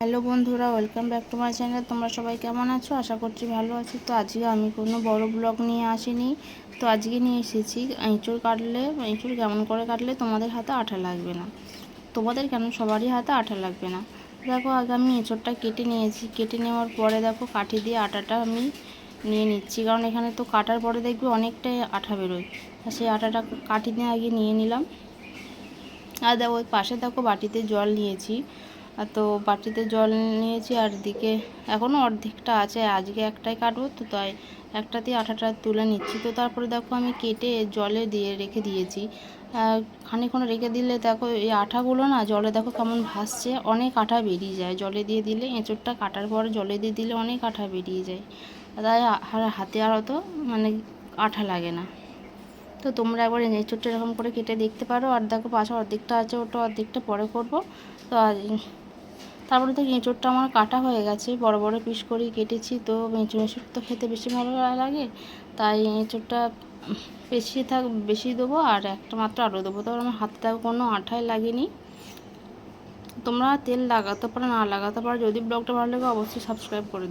Hello বন্ধুরা, welcome back to my channel. তোমরা সবাই কেমন আছো? আশা করছি ভালো আছো। তো আজকে আমি কোনো বড় ব্লগ নিয়ে আসিনি। তো আজকে নিয়ে এসেছি এঁচুড় কেমন করে কাটলে তোমাদের হাতে আঠা লাগবে না। তোমাদের কেন, সবারই হাতে আঠা লাগবে না। দেখো, আগে আমি এঁচুড়টা কেটে নিয়েছি। কেটে নেওয়ার পরে দেখো কাঠি দিয়ে আটাটা আমি নিয়ে নিচ্ছি, কারণ এখানে তো কাটার পরে দেখবে অনেকটাই আঠা বেরোয়। আর সেই আটাটা কাঠি দিয়ে আগে নিয়ে নিলাম। আর দেখো ওই পাশে দেখো বাটিতে জল নিয়েছি। আর তো বাটিতে জল নিয়েছি, আর দিকে এখনও অর্ধেকটা আছে। আজকে একটাই কাটবো, তো তাই একটাতেই আটাটা তুলে নিচ্ছি। তো তারপরে দেখো আমি কেটে জলে দিয়ে রেখে দিয়েছি। খানিকক্ষণ রেখে দিলে দেখো এই আঠাগুলো না জলে দেখো কেমন ভাসছে, অনেক আঠা বেরিয়ে যায় জলে দিয়ে দিলে। এঁচোড়টা কাটার পরে জলে দিয়ে দিলে অনেক আঠা বেরিয়ে যায়, তাই হাতে আর অত আঠা লাগে না। তো তোমরা একবার এঁচোড়টা এরকম করে কেটে দেখতে পারো। আর দেখো পাশে অর্ধেকটা আছে, ওটা অর্ধেকটা পরে করবো। তো তারপরে তো এঁচোড়টা আমার কাটা হয়ে গেছে, বড় বড় পিস করেই কেটেছি। তো এঁচোড় তো খেতে বেশি ভালো লাগে, তাই এঁচোড়টা বেশি দেবো, আর একটা মাত্র আলু দেবো। তো আমার হাতে কোনো আঠাই লাগেনি। তোমরা তেল লাগাতে পারো, না লাগাতে পারো। যদি ব্লগটা ভালো লাগে অবশ্যই সাবস্ক্রাইব করে